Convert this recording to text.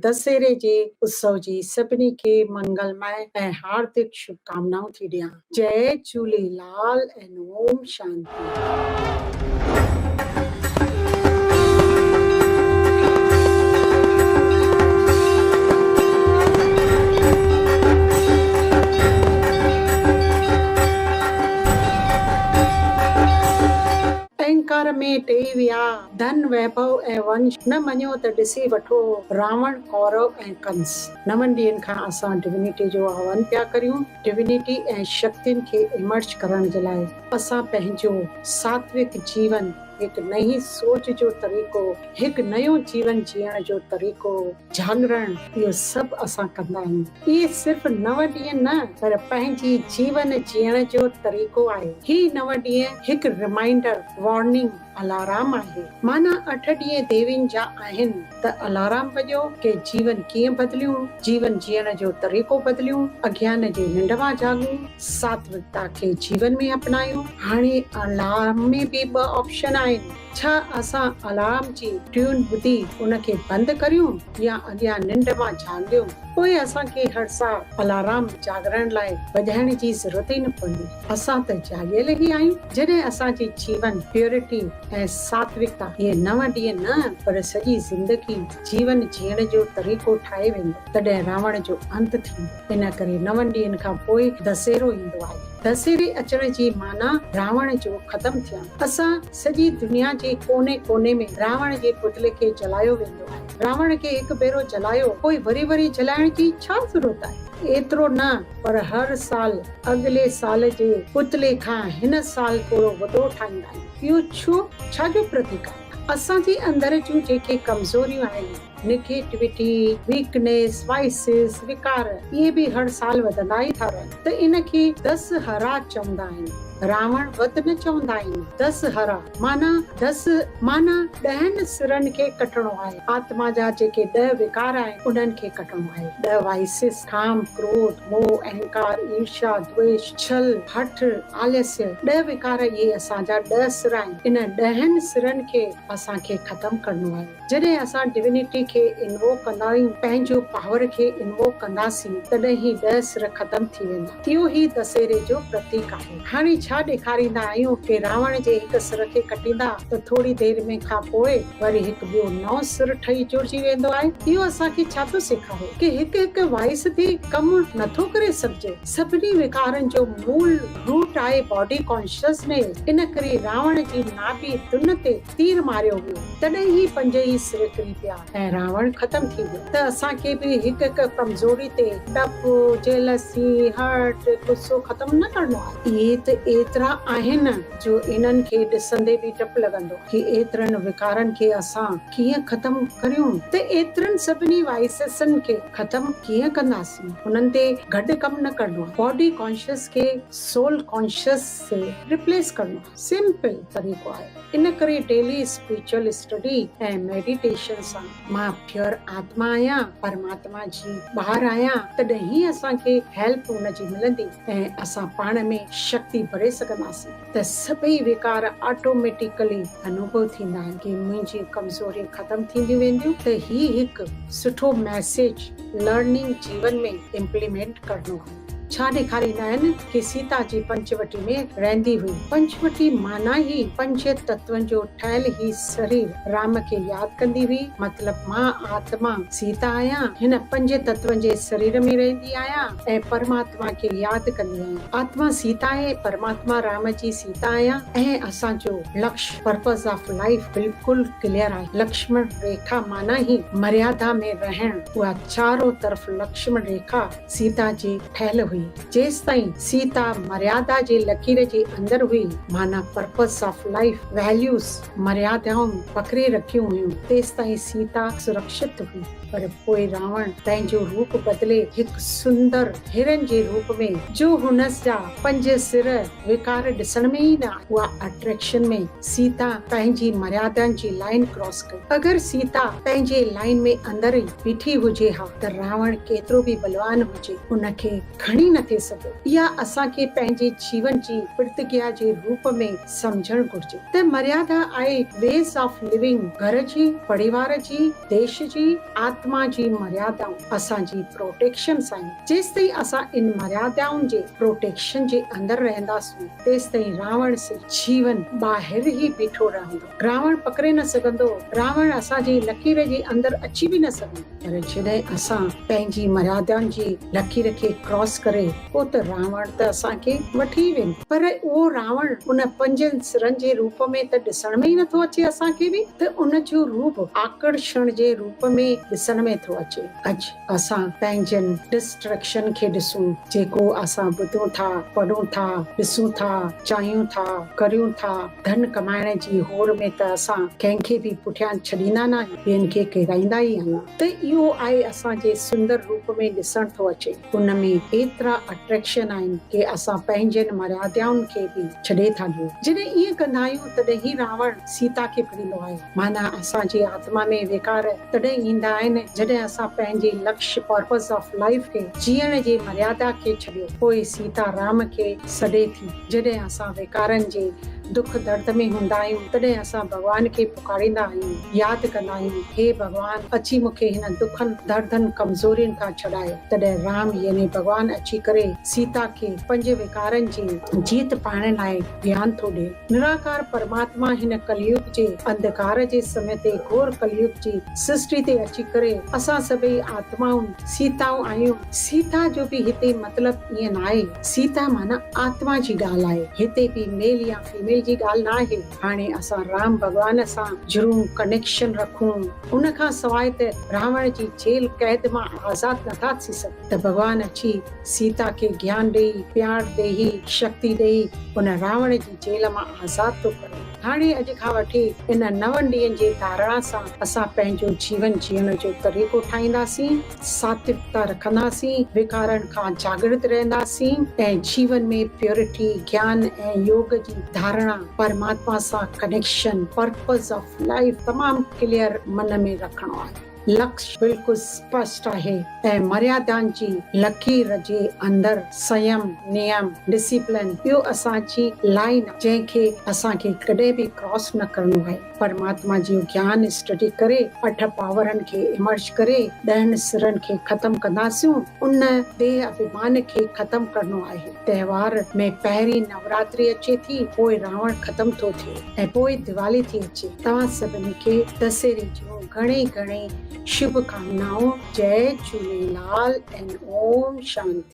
दशहरे जे उत्सव जी सभिनी खे मंगलमय ऐं हार्दिक शुभकामनाऊं थी ॾियां। जय झूलेलाल ऐं ओम शांति। अहंकार में टेई विया धन वैभव ऐं वंश न मञियो त ॾिसी वठो रावण कौरव ऐं कंस। 9 ॾींहंनि खां असां डिविनिटी जो हवन पिया करियूं। डिविनिटी ऐं शक्तियुनि खे इमर्ज करण जे लाइ असां पंहिंजो सात्विक जीवन, हिकु नई सोच जो तरीक़ो, हिकु नयो जीवन जीअण जो तरीक़ो जागरण, इहो सभु असां कंदा आहियूं। इहे सिर्फ़ 9 ॾींहं न, पर पंहिंजी जीवन जीअण जो तरीक़ो आहे। ही 9 ॾींहं हिकु रिमाइंडर, वार्निंग, अलाराम आहे। माना 8 ॾींहं देवियुनि जा आहिनि त अलाराम वॼो के जीवन कीअं बदिलियूं, जीवन जीअण जो तरीक़ो बदिलियूं, अज्ञान जी निंड मां जागूं, सात्विकता खे जीवन में अपनायूं। हाणे अलार्म में बि 2 ऑप्शन आहिनि। छा असां अलार्म जी ट्यून ॿुधी उनखे बंदि करियूं या अॻियां निंड मां जाॻियूं? पोइ असांखे हर साल अलार्म जागरण लाइ वॼाइण जी ज़रूरत ई न पवंदी। असां त जाॻियल ई आहियूं। जॾहिं असांजी जीवन प्योरिटी ऐं सात्विकता इहे 9 ॾींहं न, पर सॼी ज़िंदगी जीवन जीअण जो तरीक़ो ठाहे वेंदो, तॾहिं रावण जो अंत थींदो। इन करे 9 ॾींहंनि खां पोइ दशहरो ईंदो आहे। दशहरे अचण जी माना रावण जो ख़तम थियणु। असां सॼी दुनिया जे कोने कोने में रावण जे पुतले खे जलायो वेंदो आहे। रावण खे हिकु भेरो जलायो, पोइ वरी जलाइण जी छा ज़रूरत आहे? एतिरो न, पर हर साल अॻिले साल जे पुतले खां हिन साल थोरो वॾो ठाहींदा आहियूं। इहो छो? छा जो प्रतीक आहे? असांजे अंदर जूं जेके कमज़ोरियूं आहिनि, नेगेटिविटी, वीकनेस, वाइसिस, विकार, इहे बि हर साल वधंदा ई था रहनि। त इनखे दशहरा चवंदा आहिनि। रावण वध न चवंदा आहिनि। दशहरा माना 10 सिरनि खे कटणो आहे। आत्मा जा जेके 10 विकार आहिनि उन्हनि खे कटणो आहे। 10 वाइसिस, काम, क्रोध, मोह, अहंकार, ईर्ष्या, द्वेष, छल, हठ, आलस्य, 10 विकार, इहे असांजा 10 सिर आहिनि। इन 10 सिरनि खे असांखे ख़तम करणो आहे। जॾहिं असां डिविनिटी खे इन्वोक कंदा आहियूं, पंहिंजो पावर खे इन्वोक कंदासीं, तॾहिं ही 10 सिर ख़तम थी वेंदा। इहो ई दशहरे जो प्रतीक आहे। हाणे छा ॾेखारींदा आहियूं कि रावण जे हिकु सिर खे कटींदा त थोरी देरि में खां पोइ वरी हिकु ॿियो 9 सिर ठही जुड़जी वेंदो आहे। इहो असांखे छा थो सेखारे कि हिकु वाइस थी कमु नथो करे सघिजे। सभिनी विकारनि जो मूल रूट आहे बॉडी कॉन्शियसनेस। इन करे रावण जी नाभि तुन ते तीर मारियो वियो, तॾहिं ही 5 ई सिर किरी पिया ऐं रावण ख़तम थी वियो। त असांखे बि हिकु कमज़ोरी ते डपु, जेलसी, हर्ट, गुस्सो ख़तम न करणो आहे। इहे त एतिरा आहिनि जो इन्हनि खे ॾिसंदे बि डपु लॻंदो कि एतिरनि विकारनि खे असां कीअं ख़तम करियूं। त एतिरनि सभिनी वाइसिसनि खे ख़तम कीअं कंदासीं? उन्हनि ते गॾु कमु न करणो आहे। बॉडी कॉन्शियस खे सोल कॉन्शियस से रिप्लेस करणो आहे। सिंपल तरीक़ो आहे। इन करे डेली स्पिरिचुअल स्टडी ऐं मेडिटेशन सां मां प्योर आत्मा आहियां, परमात्मा जी ॿाहिरि आहियां, तॾहिं ही असांखे हेल्प हुनजी मिलंदी ऐं असां पाण में शक्ति भरे सघंदासीं। त सभई विकार ऑटोमेटिकली अनुभव थींदा आहिनि कि मुंहिंजी कमज़ोरी ख़तम थींदियूं वेंदियूं। त ही हिकु सुठो मैसेज लर्निंग जीवन में इम्प्लीमेंट करणो आहे। छा ॾेखारींदा आहिनि कि सीता जी पंचवटी में रहंदी हुई। पंचवटी माना ही 5 तत्वनि जो ठहियल ही शरीर राम खे यादि कंदी हुई। मतलब मां आत्मा सीता आहियां, हिन 5 तत्वनि जे शरीर में रहंदी आहियां ऐं परमात्मा खे यादि कंदी आहियां। आत्मा सीता आहे, परमात्मा राम जी सीता आहियां ऐं असांजो लक्ष्य, पर्पस ऑफ लाइफ बिल्कुलु क्लियर आहे। लक्ष्मण रेखा माना ही मर्यादा में रहण। उहा चारों तरफ़ लक्ष्मण रेखा सीता जी ठहियल हुई। जेसि ताईं सीता मर्यादा जे लकीर जे अंदर हुई, माना पर्पस ऑफ लाइफ, वैल्यूज, मर्यादाऊं पकड़े रखियूं हुयूं, तेसि ताईं सीता सुरक्षित हुई। पर पोइ रावण पंहिंजो रूप बदिले हिकु सुंदर हिरन जे रूप में, जो हुन जा 5 सिर विकार ॾिसण में ई न, उहा अट्रैक्शन में सीता पंहिंजी मर्यादनि जी लाइन क्रॉस कई। अगरि सीता पंहिंजे लाइन में अंदर ई बीठी हुजे हा त रावण केतिरो बि बलवान हुजे, उनखे खणी न थे सघो। इहा असांखे पंहिंजे जीवन जी प्रतिज्ञा जे रूप में समझण घुर्जे त मर्यादा आहे वेस ऑफ लिविंग, घर जी, परिवार जी, देश जी, आत्मा जी मर्यादाऊं असांजी प्रोटेक्शन आहिनि। जेसिताईं असां इन मर्यादाउनि जे प्रोटेक्शन जे अंदरि रहंदासीं तेसिताईं रावण से जीवन ॿाहिरि ई बीठो रहंदो। रावण पकड़े न सघंदो, रावण असांजी लकीर जे अंदरि अची बि न सघंदो। पर जॾहिं असां पंहिंजी मर्यादाउनि जी लकीर खे क्रॉस करे पोइ त रावण त असांखे वठी वेंदो। पर उहो रावण उन 5 सिरनि जे रूप में त ॾिसण में ई नथो अचे असांखे बि, त उन जो रूप आकर्षण जे रूप में ॾिसण में थो अचे। अॼु असां पंहिंजनि डिस्ट्रैक्शन खे ॾिसूं, जेको असां ॿुधूं था, पढ़ूं था, ॾिसूं था, चाहियूं था, करियूं था। धन कमाइण जी होड़ में त असां कंहिंखे बि पुठियां छॾींदा न आहियूं, ॿियनि खे किराईंदा ई आहियूं। त इहो आहे असांजे सुंदर रूप में ॾिसण थो अचे। उन में एतिरा अट्रैक्शन आहिनि कि असां पंहिंजनि मर्यादाउनि खे बि छॾे था ॾियूं। जॾहिं ईअं कंदा आहियूं तॾहिं ई रावण सीता खे फड़ींदो आहे। माना असांजी आत्मा में विकार तॾहिं ईंदा आहिनि जॾहिं असां पंहिंजे लक्ष्य पर्पस ऑफ लाइफ खे जीअण जी मर्यादा खे छॾियो। पोइ सीता राम खे सॾे थी। जॾहिं असां विकारनि जे दुख दर्द में हूंदा आहियूं तॾहिं असां भॻवान खे पुकारींदा आहियूं, यादि कंदा आहियूं, हे भॻवान अची मूंखे हिन दुखनि दर्दनि कमज़ोरियुनि खां छॾायो। तॾहिं राम यानी भॻवान अची करे सीता खे 5 विकारनि जी जीत पाइण लाइ ज्ञान थो ॾे। निराकार परमात्मा हिन कलयुग जे अंधकार जे समय ते घोर कलयुग जी सृष्टि ते अची करे असां सभई आत्माऊं सीताऊं आहियूं। सीता जो बि हिते मतिलबु ईअं न आहे, सीता माना आत्मा जी ॻाल्हि आहे। हिते बि मेल या फीमेल जी ॻाल्हि न आहे। हाणे असां राम भॻवान सां ज़रूर कनेक्शन रखूं। उन खां सवाइ त रावण जी जेल कैद मां आज़ाद नथा थी सघूं। त भॻवान अची सीता खे ज्ञान ॾेई, प्यार ॾेई, शक्ति ॾेई उन रावण जी जेल मां आज़ाद थो करे। हाणे अॼु खां वठी इन 9 ॾींहंनि जे धारणा सां असां पंहिंजो जीवन जीअण जो तरीक़ो ठाहींदासीं, सात्विकता रखंदासीं, विकारनि खां जागृत रहंदासीं ऐं जीवन में प्योरिटी, ज्ञान ऐं योग जी धारणा, परमात्मा सां कनेक्शन, पर्पस ऑफ लाइफ तमामु क्लियर मन में रखणो आहे। लक्ष्य बिल्कुलु स्पष्ट आहे ऐं मर्यादाउनि जी लकीर जे अंदरि संयम, नियम, डिसिप्लिन इहो असांजी लाइन जंहिंखे असांखे कॾहिं बि क्रॉस न करणो आहे। परमात्मा जो ज्ञान स्टडी करे 8 पावरनि खे इमर्ज करे 10 सिरनि खे ख़तमु कंदासीं। उन देह अभिमान खे ख़तमु करणो आहे। त्योहार में पहिरीं नवरात्रि अचे थी, पोइ रावण ख़तमु थो थिए ऐं पोइ दिवाली थी अचे। तव्हां सभिनी खे दशहरे जूं घणेई घणेई शुभकामनाऊं। जय झूलेलाल ऐं ओम शांति।